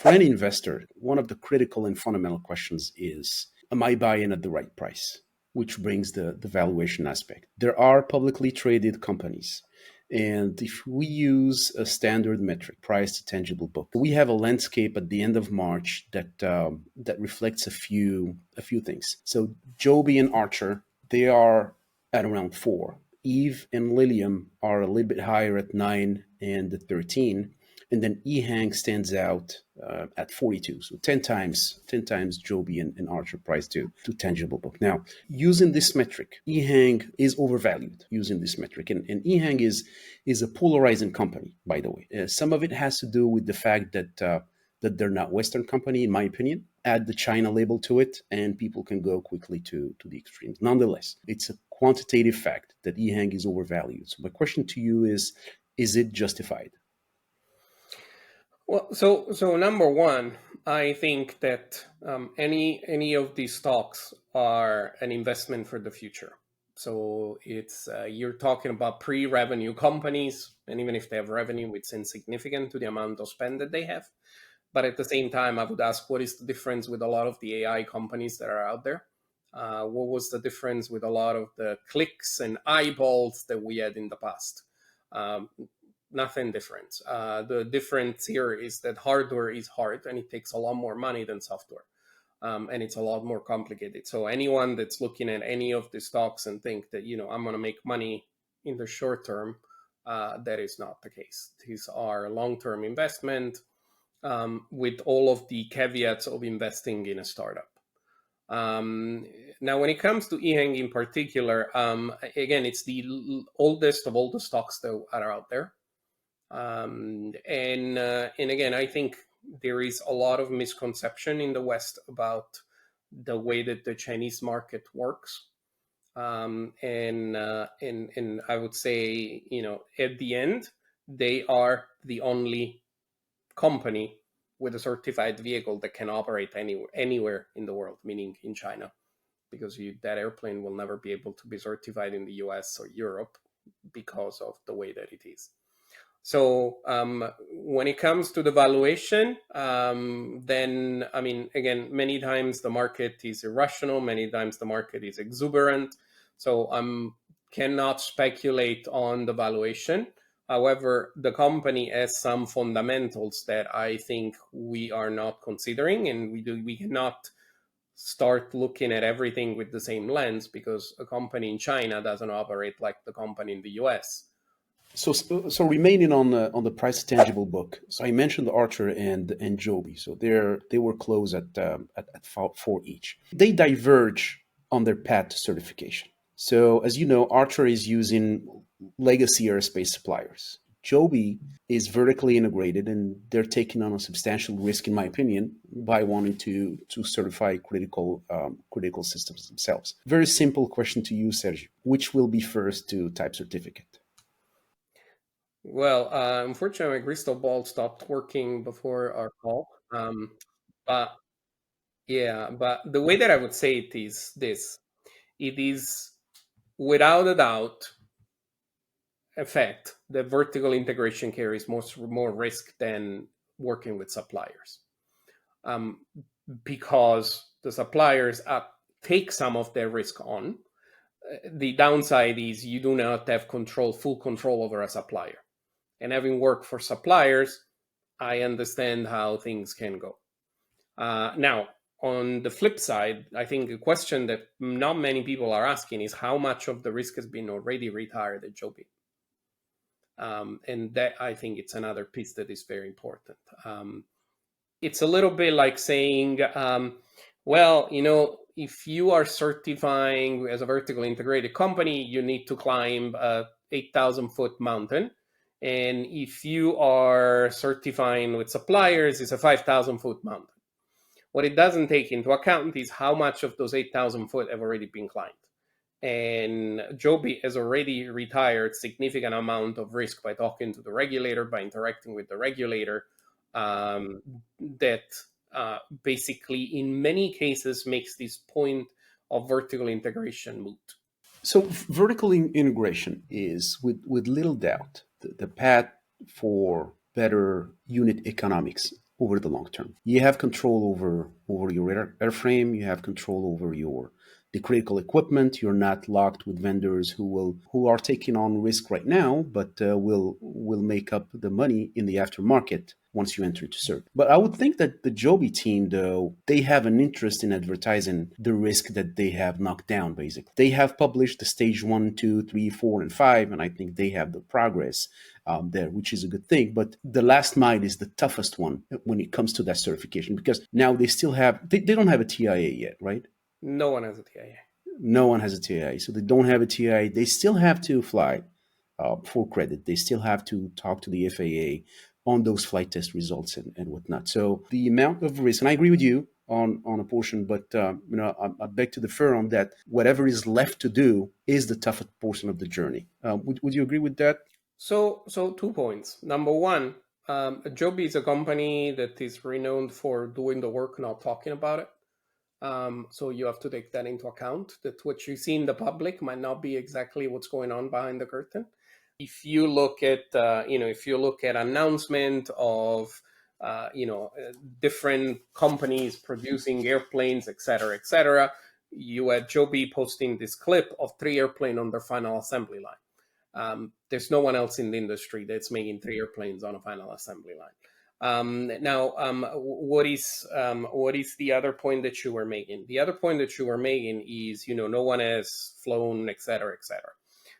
For any investor, one of the critical and fundamental questions is, am I buying at the right price? Which brings the valuation aspect. There are publicly traded companies. And if we use a standard metric, price to tangible book, we have a landscape at the end of March that reflects a few things. So Joby and Archer, they are at around 4. Eve and Lilium are a little bit higher at 9 and 13. And then ehang stands out at 42, so 10 times Joby and Archer price to tangible book. Now, using this metric, ehang is overvalued using this metric, and ehang is a polarizing company, by the way. Some of it has to do with the fact that they're not Western company, in my opinion. Add the China label to it, and people can go quickly to the extremes. Nonetheless, it's a quantitative fact that ehang is overvalued. So my question to you is it justified? Well, so number one, I think that any of these stocks are an investment for the future. So it's you're talking about pre-revenue companies, and even if they have revenue, it's insignificant to the amount of spend that they have. But at the same time, I would ask, what is the difference with a lot of the AI companies that are out there? What was the difference with a lot of the clicks and eyeballs that we had in the past? Nothing different. The difference here is that hardware is hard and it takes a lot more money than software. And it's a lot more complicated. So anyone that's looking at any of the stocks and think that, I'm going to make money in the short term, that is not the case. These are long-term investment with all of the caveats of investing in a startup. Now, when it comes to ehang in particular, again, it's the oldest of all the stocks that are out there. And again, I think there is a lot of misconception in the West about the way that the Chinese market works. And I would say, at the end, they are the only company with a certified vehicle that can operate anywhere in the world, meaning in China, because that airplane will never be able to be certified in the US or Europe because of the way that it is. So when it comes to the valuation, then, again, many times the market is irrational. Many times the market is exuberant. So I cannot speculate on the valuation. However, the company has some fundamentals that I think we are not considering, and we cannot start looking at everything with the same lens, because a company in China doesn't operate like the company in the US. So remaining on the price tangible book. So I mentioned Archer and Joby. So they were close at 4 each. They diverge on their path to certification. So as you know, Archer is using legacy aerospace suppliers. Joby is vertically integrated, and they're taking on a substantial risk, in my opinion, by wanting to certify critical systems themselves. Very simple question to you, Sergio. Which will be first to type certificate? Well, unfortunately, my crystal ball stopped working before our call. But the way that I would say it is this: it is without a doubt a fact that vertical integration carries more risk than working with suppliers, because the suppliers take some of their risk on. The downside is you do not have full control over a supplier. And having worked for suppliers, I understand how things can go. Now, on the flip side, I think a question that not many people are asking is how much of the risk has been already retired at Joby. And that, I think, it's another piece that is very important. It's a little bit like saying, if you are certifying as a vertically integrated company, you need to climb a 8,000-foot mountain. And if you are certifying with suppliers, it's a 5,000-foot mountain. What it doesn't take into account is how much of those 8,000 foot have already been climbed. And Joby has already retired significant amount of risk by talking to the regulator, by interacting with the regulator, that basically in many cases makes this point of vertical integration moot. So vertical integration is, with little doubt, the path for better unit economics over the long term. You have control over your airframe. You have control over the critical equipment. You're not locked with vendors who are taking on risk right now, but will make up the money in the aftermarket once you enter into service. But I would think that the Joby team, though, they have an interest in advertising the risk that they have knocked down, basically. They have published the stage 1, 2, 3, 4, and 5, and I think they have the progress there, which is a good thing. But the last mile is the toughest one when it comes to that certification, because now they don't have a TIA yet, right? No one has a TIA. No one has a TIA. So they don't have a TIA. They still have to fly for credit. They still have to talk to the FAA on those flight test results and whatnot. So the amount of risk, and I agree with you on a portion, but I beg to differ on that. Whatever is left to do is the toughest portion of the journey. Would you agree with that? So 2 points. Number one, Joby is a company that is renowned for doing the work, not talking about it. So you have to take that into account, that what you see in the public might not be exactly what's going on behind the curtain. If you look at, announcement of, different companies producing airplanes, et cetera, you had Joby posting this clip of 3 airplanes on their final assembly line. There's no one else in the industry that's making 3 airplanes on a final assembly line. What is the other point that you were making? The other point that you were making is, no one has flown, et cetera, et cetera.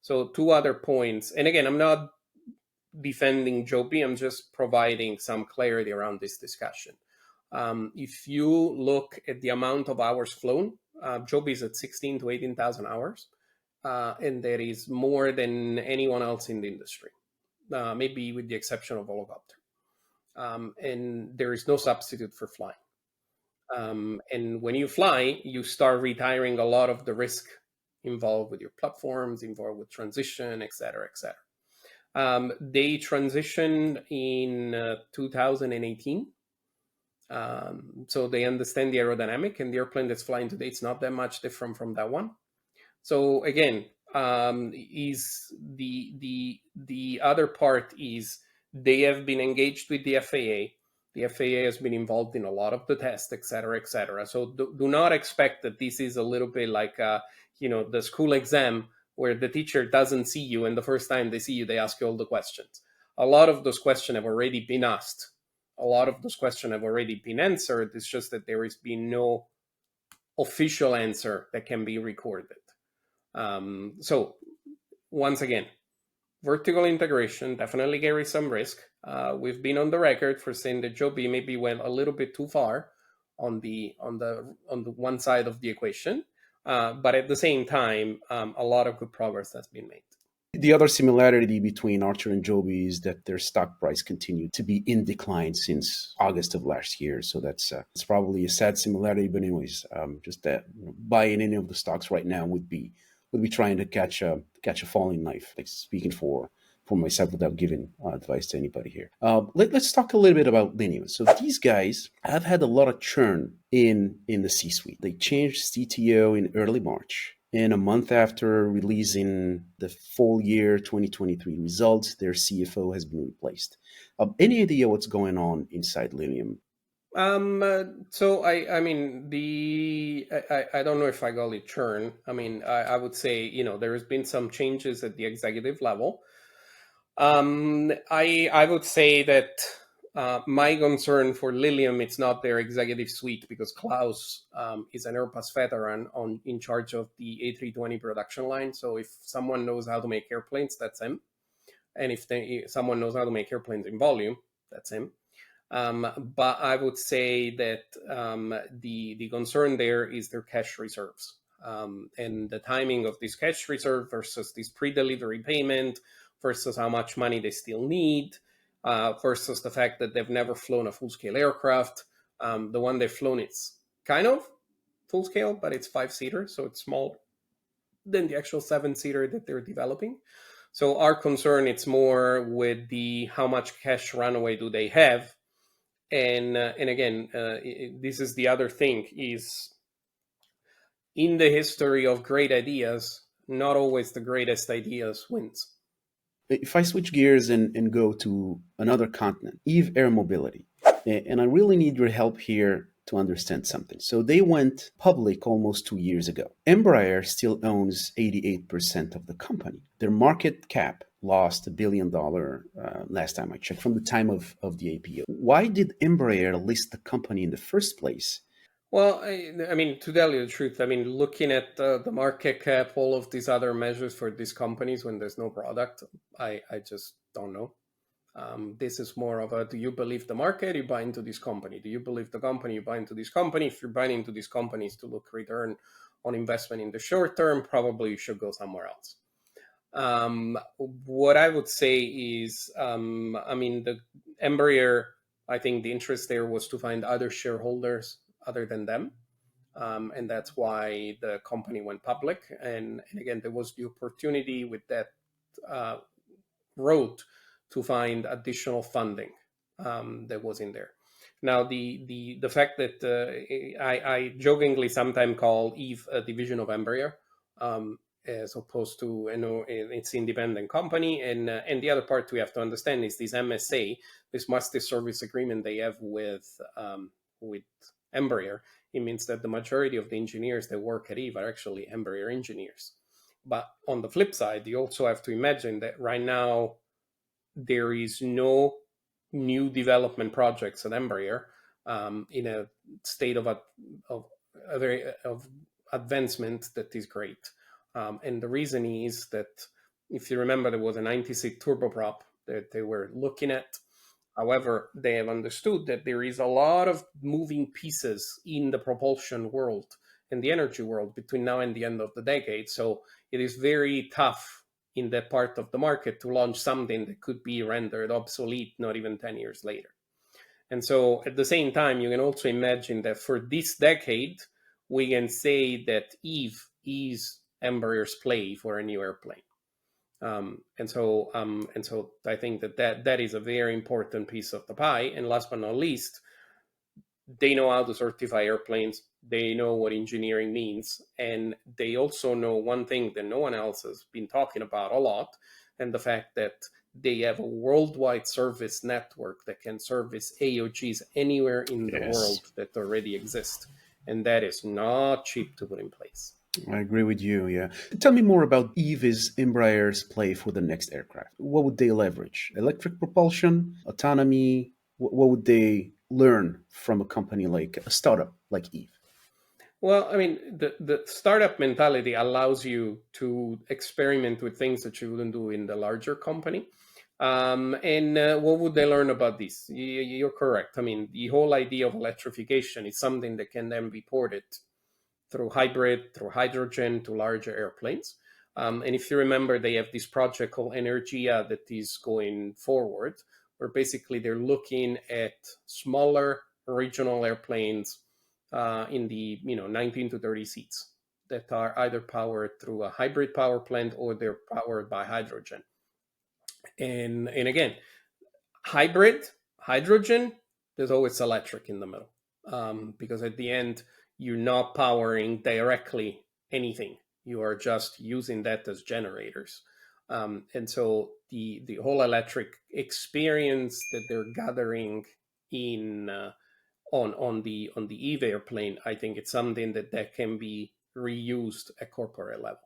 So 2 other points. And again, I'm not defending Joby. I'm just providing some clarity around this discussion. If you look at the amount of hours flown, Joby is at 16 to 18,000 hours. And that is more than anyone else in the industry, maybe with the exception of Volocopter. And there is no substitute for flying. And when you fly, you start retiring a lot of the risk involved with your platforms, involved with transition, et cetera, et cetera. They transitioned in 2018. So they understand the aerodynamic, and the airplane that's flying today, it's not that much different from that one. So again, is the other part is they have been engaged with the FAA. The FAA has been involved in a lot of the tests, et cetera, et cetera. So do not expect that this is a little bit like, the school exam where the teacher doesn't see you, and the first time they see you, they ask you all the questions. A lot of those questions have already been asked. A lot of those questions have already been answered. It's just that there has been no official answer that can be recorded. So once again, vertical integration definitely carries some risk. We've been on the record for saying that Joby maybe went a little bit too far on the one side of the equation, but at the same time, a lot of good progress has been made. The other similarity between Archer and Joby is that their stock price continued to be in decline since August of last year. So that's it's probably a sad similarity. But anyways, just that buying any of the stocks right now would be trying to catch a falling knife. Like speaking for myself without giving advice to anybody here. Let's talk a little bit about Linium. So these guys have had a lot of churn in the C-suite. They changed CTO in early March. And a month after releasing the full year 2023 results, their CFO has been replaced. Any idea what's going on inside Linium? So I mean, I don't know if I call it churn. I mean, I would say, there has been some changes at the executive level. I would say that my concern for Lilium, it's not their executive suite, because Klaus is an Airbus veteran in charge of the A320 production line. So if someone knows how to make airplanes, that's him. And if someone knows how to make airplanes in volume, that's him. But I would say that the concern there is their cash reserves, and the timing of this cash reserve versus this pre-delivery payment versus how much money they still need, versus the fact that they've never flown a full-scale aircraft. The one they've flown, it's kind of full-scale, but it's 5-seater, so it's smaller than the actual 7-seater that they're developing. So our concern, it's more with the how much cash runway do they have. And again, this is the other thing, is in the history of great ideas, not always the greatest ideas wins. If I switch gears and go to another continent, Eve Air Mobility. And I really need your help here to understand something. So they went public almost 2 years ago. Embraer still owns 88% of the company. Their market cap lost $1 billion last time I checked, from the time of the IPO. Why did Embraer list the company in the first place? Well, I mean, to tell you the truth, I mean, looking at the market cap, all of these other measures for these companies when there's no product, I just don't know. This is more of a, do you believe the market, you buy into this company? Do you believe the company, you buy into this company? If you're buying into these companies to look return on investment in the short term, probably you should go somewhere else. What I would say is, I mean, the Embraer, I think the interest there was to find other shareholders other than them. And that's why the company went public. And again, there was the opportunity with that road to find additional funding that was in there. Now, the fact that I jokingly sometimes call Eve a division of Embraer, as opposed to, it's independent company. And the other part we have to understand is this MSA, this master service agreement they have with Embraer. It means that the majority of the engineers that work at Eve are actually Embraer engineers. But on the flip side, you also have to imagine that right now there is no new development projects at Embraer in a state of advancement that is great. And the reason is that, if you remember, there was a 96 turboprop that they were looking at. However, they have understood that there is a lot of moving pieces in the propulsion world and the energy world between now and the end of the decade. So it is very tough in that part of the market to launch something that could be rendered obsolete not even 10 years later. And so at the same time, you can also imagine that for this decade, we can say that Eve is Embraer's play for a new airplane. And so I think that is a very important piece of the pie. And last but not least, they know how to certify airplanes. They know what engineering means. And they also know one thing that no one else has been talking about a lot, and the fact that they have a worldwide service network that can service AOGs anywhere in the world that already exist. And that is not cheap to put in place. I agree with you, yeah. Tell me more about Eve's Embraer's play for the next aircraft. What would they leverage? Electric propulsion, autonomy? What would they learn from a company like a startup like Eve? Well, I mean, the startup mentality allows you to experiment with things that you wouldn't do in the larger company. And what would they learn about this? You're correct. I mean, the whole idea of electrification is something that can then be ported through hybrid, through hydrogen to larger airplanes. And if you remember, they have this project called Energia that is going forward, where basically they're looking at smaller regional airplanes in the 19 to 30 seats that are either powered through a hybrid power plant or they're powered by hydrogen. And again, hybrid, hydrogen, there's always electric in the middle, because at the end, you're not powering directly anything. You are just using that as generators. And so the whole electric experience that they're gathering in on the Eve airplane, I think it's something that can be reused at corporate level.